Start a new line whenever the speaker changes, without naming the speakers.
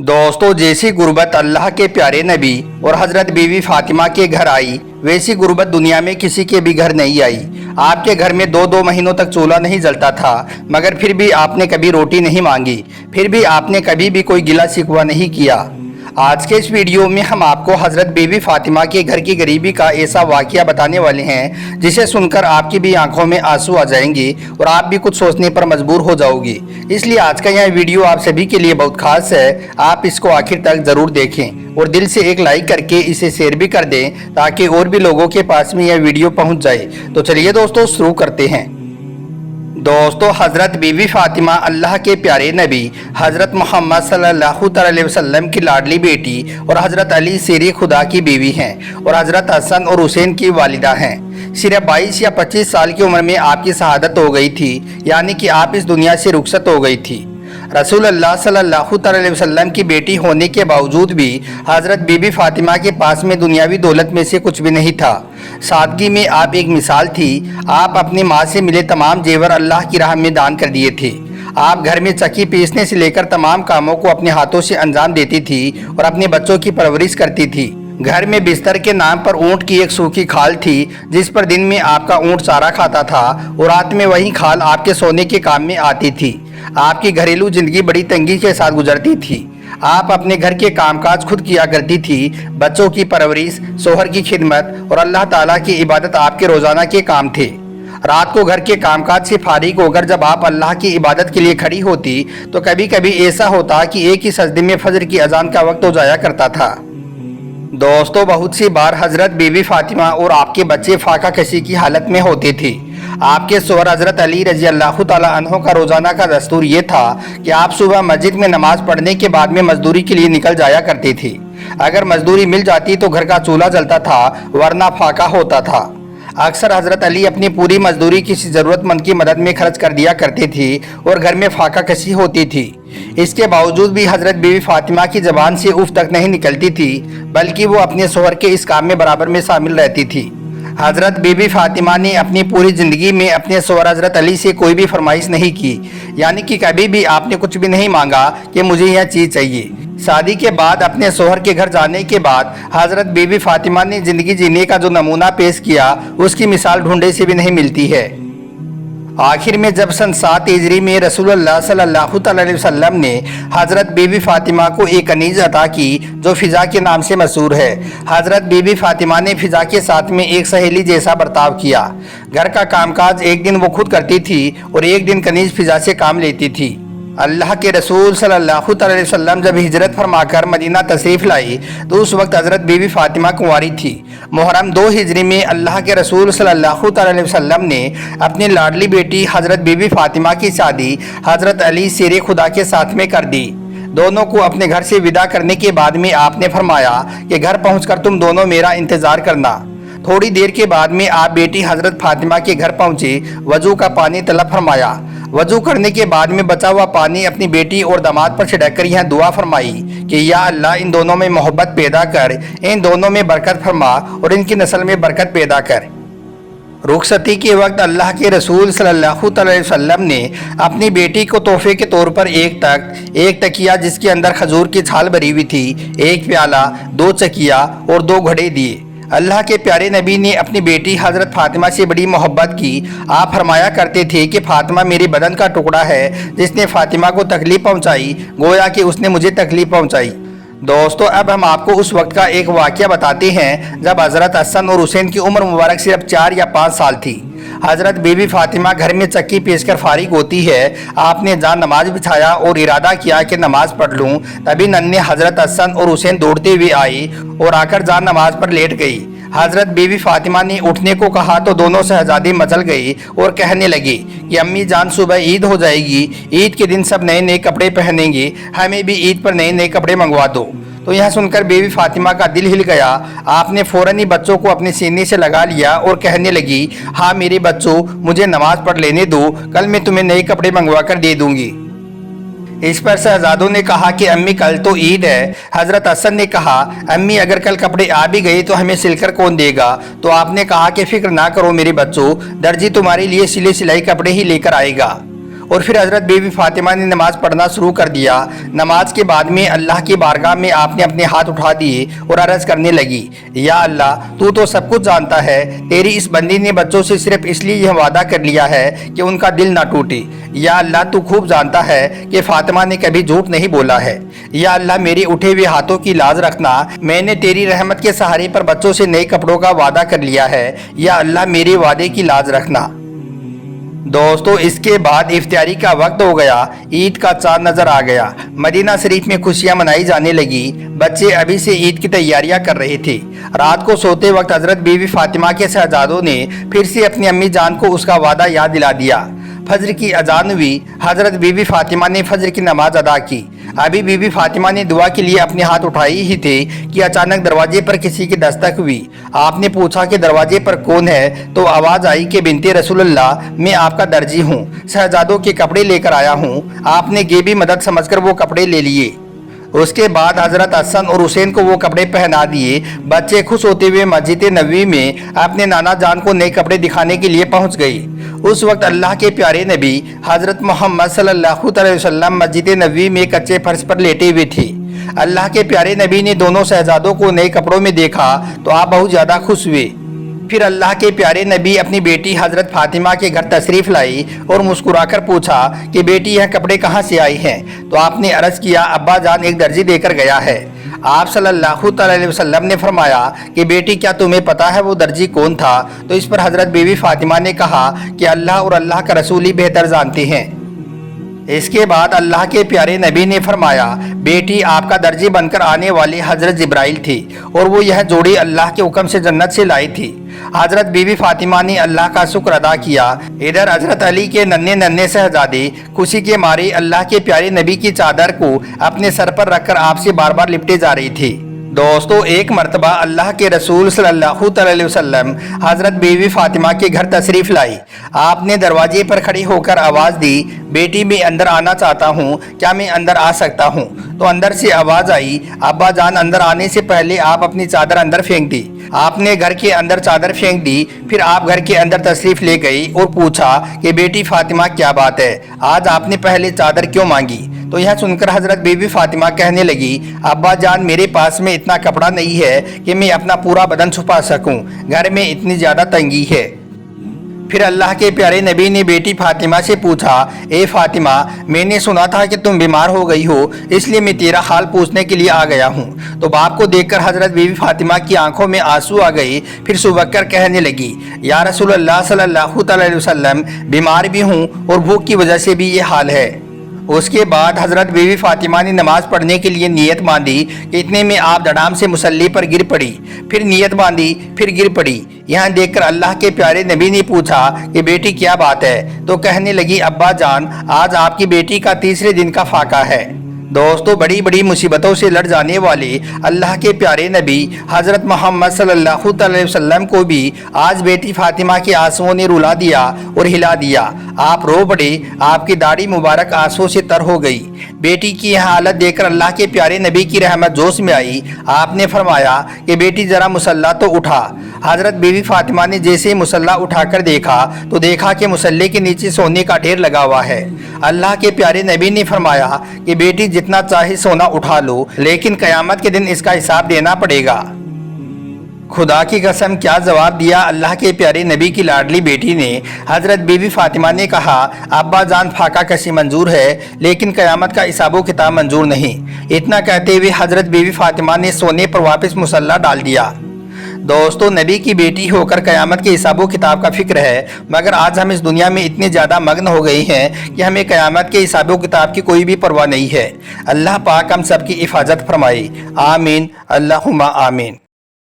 दोस्तों, जैसी गुर्बत अल्लाह के प्यारे नबी और हजरत बीवी फातिमा के घर आई, वैसी गुर्बत दुनिया में किसी के भी घर नहीं आई। आपके घर में दो दो महीनों तक चूल्हा नहीं जलता था, मगर फिर भी आपने कभी रोटी नहीं मांगी, फिर भी आपने कभी भी कोई गिला शिकवा नहीं किया। आज के इस वीडियो में हम आपको हजरत बीवी फातिमा के घर की गरीबी का ऐसा वाकया बताने वाले हैं जिसे सुनकर आपकी भी आंखों में आंसू आ जाएंगे और आप भी कुछ सोचने पर मजबूर हो जाओगे। इसलिए आज का यह वीडियो आप सभी के लिए बहुत खास है। आप इसको आखिर तक जरूर देखें और दिल से एक लाइक करके इसे शेयर भी कर दें ताकि और भी लोगों के पास में यह वीडियो पहुंच जाए। तो चलिए दोस्तों, शुरू करते हैं। दोस्तों, हज़रत बीवी फातिमा अल्लाह के प्यारे नबी हज़रत मोहम्मद सल्लल्लाहु अलैहि वसल्लम की लाडली बेटी और हज़रत अली शेर खुदा की बीवी हैं और हज़रत हसन और हुसैन की वालिदा हैं। सिर्फ 22 या 25 साल की उम्र में आपकी शहादत हो गई थी, यानी कि आप इस दुनिया से रुखसत हो गई थी। रसूल अल्लाह सल्लल्लाहु अलैहि वसल्लम की बेटी होने के बावजूद भी हज़रत बीबी फातिमा के पास में दुनियावी दौलत में से कुछ भी नहीं था। सादगी में आप एक मिसाल थी। आप अपनी माँ से मिले तमाम जेवर अल्लाह की राह में दान कर दिए थे। आप घर में चक्की पीसने से लेकर तमाम कामों को अपने हाथों से अंजाम देती थी और अपने बच्चों की परवरिश करती थी। घर में बिस्तर के नाम पर ऊँट की एक सूखी खाल थी, जिस पर दिन में आपका ऊँट चारा खाता था और रात में वही खाल आपके सोने के काम में आती थी। आपकी घरेलू जिंदगी बड़ी तंगी के साथ गुजरती थी। आप अपने घर के कामकाज खुद किया करती थी। बच्चों की परवरिश, शोहर की खिदमत और अल्लाह ताला की इबादत आपके रोजाना के काम थे। रात को घर के कामकाज से फारिग होकर जब आप अल्लाह की इबादत के लिए खड़ी होती तो कभी कभी ऐसा होता कि एक ही सजदे में फजर की अजान का वक्त हो जाया करता था। दोस्तों, बहुत सी बार हजरत बीवी फातिमा और आपके बच्चे फाका कशी की हालत में होते थे। आपके शोहर हजरत अली रजी अल्लाह तआला अन्हो का रोजाना का दस्तूर ये था कि आप सुबह मस्जिद में नमाज पढ़ने के बाद में मजदूरी के लिए निकल जाया करते थे। अगर मजदूरी मिल जाती तो घर का चूल्हा जलता था, वरना फाका होता था। अक्सर हजरत अली अपनी पूरी मजदूरी किसी ज़रूरतमंद की मदद में खर्च कर दिया करते थे और घर में फाका कशी होती थी। इसके बावजूद भी हजरत बीवी फातिमा की ज़बान से उफ तक नहीं निकलती थी, बल्कि वो अपने शोहर के इस काम में बराबर में शामिल रहती थी। हजरत बीवी फातिमा ने अपनी पूरी ज़िंदगी में अपने शोहर हजरत अली से कोई भी फरमाइश नहीं की, यानी कि कभी भी आपने कुछ भी नहीं मांगा कि मुझे यह चीज़ चाहिए। शादी के बाद अपने शोहर के घर जाने के बाद हजरत बीवी फातिमा ने ज़िंदगी जीने का जो नमूना पेश किया, उसकी मिसाल ढूंढे से भी नहीं मिलती है। आखिर में जब सन 7 हिजरी में रसूलुल्लाह सल्लल्लाहु अलैहि वसल्लम ने हज़रत बीवी फातिमा को एक कनीज़ अता की जो फ़िज़ा के नाम से मशहूर है। हज़रत बीवी फातिमा ने फ़िज़ा के साथ में एक सहेली जैसा बर्ताव किया। घर का कामकाज एक दिन वो खुद करती थी और एक दिन कनीज़ फ़िज़ा से काम लेती थी। अल्लाह के रसूल सल्लल्लाहु अलैहि वसल्लम जब हिजरत फरमाकर मदीना तशरीफ़ लाई तो उस वक्त हज़रत बीवी फातिमा कुंवारी थी। मुहर्रम 2 हिजरी में अल्लाह के रसूल सल्लल्लाहु अलैहि वसल्लम ने अपनी लाडली बेटी हज़रत बीवी फातिमा की शादी हज़रत अली शेर खुदा के साथ में कर दी। दोनों को अपने घर से विदा करने के बाद में आपने फरमाया कि घर पहुँचकर तुम दोनों मेरा इंतज़ार करना। थोड़ी देर के बाद में आप बेटी हज़रत फातिमा के घर पहुँचे। वजू का पानी तलब फरमाया। वजू करने के बाद में बचा हुआ पानी अपनी बेटी और दामाद पर छिड़ककर यह दुआ फरमाई कि या अल्लाह, इन दोनों में मोहब्बत पैदा कर, इन दोनों में बरकत फरमा और इनकी नस्ल में बरकत पैदा कर। रुखसती के वक्त अल्लाह के रसूल सल्लल्लाहु अलैहि वसल्लम ने अपनी बेटी को तोहफे के तौर पर एक तकिया जिसके अंदर खजूर की छाल भरी हुई थी, एक प्याला, 2 चकिया और 2 घड़े दिए। अल्लाह के प्यारे नबी ने अपनी बेटी हज़रत फातिमा से बड़ी मोहब्बत की। आप फरमाया करते थे कि फातिमा मेरे बदन का टुकड़ा है, जिसने फातिमा को तकलीफ़ पहुंचाई, गोया कि उसने मुझे तकलीफ़ पहुंचाई। दोस्तों, अब हम आपको उस वक्त का एक वाक़या बताते हैं जब हज़रत हसन और हुसैन की उम्र मुबारक सिर्फ 4 या 5 साल थी। हज़रत बीवी फातिमा घर में चक्की पीसकर फारिग होती है। आपने जहाँ नमाज बिछाया और इरादा किया कि नमाज पढ़ लूँ, तभी नन्हे हज़रत हसन और हुसैन दौड़ते हुए आई और आकर जहाँ नमाज पर लेट गई। हज़रत बीवी फातिमा ने उठने को कहा तो दोनों शहजादी मचल गई और कहने लगी कि अम्मी जान, सुबह ईद हो जाएगी, ईद के दिन सब नए नए कपड़े पहनेंगे, हमें भी ईद पर नए नए कपड़े मंगवा दो। तो यह सुनकर बीवी फातिमा का दिल हिल गया। आपने फ़ौरन ही बच्चों को अपने सीने से लगा लिया और कहने लगी, हाँ मेरे बच्चों, मुझे नमाज पढ़ लेने दो, कल मैं तुम्हें नए कपड़े मंगवा कर दे दूंगी। इस पर शहजादों ने कहा कि अम्मी कल तो ईद है। हज़रत हसन ने कहा, अम्मी अगर कल कपड़े आ भी गए तो हमें सिलकर कौन देगा? तो आपने कहा कि फ़िक्र ना करो मेरे बच्चों, दर्जी तुम्हारे लिए सिले सिलाई कपड़े ही लेकर आएगा। और फिर हज़रत बीवी फातिमा ने नमाज पढ़ना शुरू कर दिया। नमाज के बाद में अल्लाह की बारगाह में आपने अपने हाथ उठा दिए और अर्ज़ करने लगी, या अल्लाह, तू तो सब कुछ जानता है, तेरी इस बंदी ने बच्चों से सिर्फ इसलिए यह वादा कर लिया है कि उनका दिल ना टूटे। या अल्लाह, तू खूब जानता है कि फातिमा ने कभी झूठ नहीं बोला है। या अल्लाह, मेरे उठे हुए हाथों की लाज रखना, मैंने तेरी रहमत के सहारे पर बच्चों से नए कपड़ों का वादा कर लिया है। या अल्लाह, मेरे वादे की लाज रखना। दोस्तों, इसके बाद इफ्तारी का वक्त हो गया। ईद का चांद नजर आ गया। मदीना शरीफ में खुशियां मनाई जाने लगी। बच्चे अभी से ईद की तैयारियां कर रहे थे। रात को सोते वक्त हजरत बीवी फातिमा के शहजादों ने फिर से अपनी अम्मी जान को उसका वादा याद दिला दिया। फजर की अजान हुई। हजरत बीवी फातिमा ने फजर की नमाज अदा की। अभी बीवी फातिमा ने दुआ के लिए अपने हाथ उठाए ही थे कि अचानक दरवाजे पर किसी की दस्तक हुई। आपने पूछा कि दरवाजे पर कौन है, तो आवाज़ आई कि बिनते रसूलुल्लाह, मैं आपका दर्जी हूँ, शहजादों के कपड़े लेकर आया हूँ। आपने गेबी मदद समझकर वो कपड़े ले लिए। उसके बाद हजरत हसन और हुसैन को वो कपड़े पहना दिए। बच्चे खुश होते हुए मस्जिद नबवी में अपने नाना जान को नए कपड़े दिखाने के लिए पहुंच गए। उस वक्त अल्लाह के प्यारे नबी हजरत मोहम्मद सल्लल्लाहु अलैहि वसल्लम मस्जिद नबवी में कच्चे फर्श पर लेटे हुए थे। अल्लाह के प्यारे नबी ने दोनों शहजादों को नए कपड़ों में देखा तो आप बहुत ज़्यादा खुश हुए। फिर अल्लाह के प्यारे नबी अपनी बेटी हजरत फातिमा के घर तशरीफ़ लाई और मुस्कुराकर पूछा कि बेटी, यह कपड़े कहाँ से आई हैं? तो आपने अर्ज़ किया, अब्बा जान एक दर्जी देकर गया है। आप सल्लल्लाहु अलैहि वसल्लम ने फरमाया कि बेटी, क्या तुम्हें पता है वो दर्जी कौन था? तो इस पर हजरत बीवी फातिमा ने कहा कि अल्लाह और अल्लाह का रसूल ही बेहतर जानते हैं। इसके बाद अल्लाह के प्यारे नबी ने फरमाया, बेटी, आपका दर्जी बनकर आने वाले हजरत जिब्राइल थे और वो यह जोड़ी अल्लाह के हुक्म से जन्नत से लाई थी। हजरत बीवी फातिमा ने अल्लाह का शुक्र अदा किया। इधर हजरत अली के नन्हे नन्हे शहजादे खुशी के मारे अल्लाह के प्यारे नबी की चादर को अपने सर पर रखकर आपसे बार बार लिपटे जा रही थी। दोस्तों, एक मरतबा अल्लाह के रसूल सल्लल्लाहु अलैहि वसल्लम हजरत बीवी फातिमा के घर तशरीफ़ लाई। आपने दरवाजे पर खड़ी होकर आवाज़ दी, बेटी, मैं अंदर आना चाहता हूँ, क्या मैं अंदर आ सकता हूँ? तो अंदर से आवाज़ आई, अब्बा जान, अंदर आने से पहले आप अपनी चादर अंदर फेंक दी। आपने घर के अंदर चादर फेंक दी। फिर आप घर के अंदर तशरीफ़ ले गई और पूछा कि बेटी फातिमा, क्या बात है, आज आपने पहले चादर क्यों मांगी? तो यह सुनकर हजरत बीवी फातिमा कहने लगी, अब्बा जान, मेरे पास में इतना कपड़ा नहीं है कि मैं अपना पूरा बदन छुपा सकूं, घर में इतनी ज़्यादा तंगी है। फिर अल्लाह के प्यारे नबी ने बेटी फातिमा से पूछा, ए फातिमा, मैंने सुना था कि तुम बीमार हो गई हो, इसलिए मैं तेरा हाल पूछने के लिए आ गया हूँ। तो बाप को देखकर हजरत बीवी फातिमा की आंखों में आंसू आ गए। फिर सुबह कहने लगी, या रसूलल्लाह सल्लल्लाहु अलैहि वसल्लम, बीमार भी हूँ और भूख की वजह से भी ये हाल है। उसके बाद हजरत बीवी फातिमा ने नमाज पढ़ने के लिए नियत बांधी कि इतने में आप धड़ाम से मुसल्ले पर गिर पड़ी। फिर नियत बांधी, फिर गिर पड़ी। यहाँ देखकर अल्लाह के प्यारे नबी ने पूछा कि बेटी, क्या बात है? तो कहने लगी, अब्बा जान, आज आपकी बेटी का तीसरे दिन का फाका है। दोस्तों, बड़ी बड़ी मुसीबतों से लड़ जाने वाले अल्लाह के प्यारे नबी हज़रत मोहम्मद सल्लल्लाहु अलैहि वसल्लम को भी आज बेटी फातिमा के आंसुओं ने रुला दिया और हिला दिया। आप रो पड़े, आपकी दाढ़ी मुबारक आंसुओं से तर हो गई। बेटी की यह हालत देखकर अल्लाह के प्यारे नबी की रहमत जोश में आई। आपने फरमाया कि बेटी, ज़रा मुसल्ला तो उठा। हज़रत बीवी फातिमा ने जैसे ही मुसल्ला उठाकर देखा तो देखा कि मुसल्ले के नीचे सोने का ढेर लगा हुआ है। अल्लाह के प्यारे नबी ने फरमाया कि बेटी, जितना चाहे सोना उठा लो, लेकिन क़यामत के दिन इसका हिसाब देना पड़ेगा। खुदा की कसम, क्या जवाब दिया अल्लाह के प्यारे नबी की लाडली बेटी ने। हज़रत बीवी फातिमा ने कहा, अब्बा जान, फाका कसी मंजूर है, लेकिन क़यामत का हिसाबो किताब मंजूर नहीं। इतना कहते हुए हज़रत बीवी फातिमा ने सोने पर वापस मुसल्ला डाल दिया। दोस्तों, नबी की बेटी होकर क़यामत के हिसाबो किताब का फिक्र है, मगर आज हम इस दुनिया में इतने ज़्यादा मग्न हो गए हैं कि हमें क़यामत के हिसाबो किताब की कोई भी परवाह नहीं है। अल्लाह पाक हम सब की हिफाजत फरमाए। आमीन, अल्लाहुम्मा आमीन।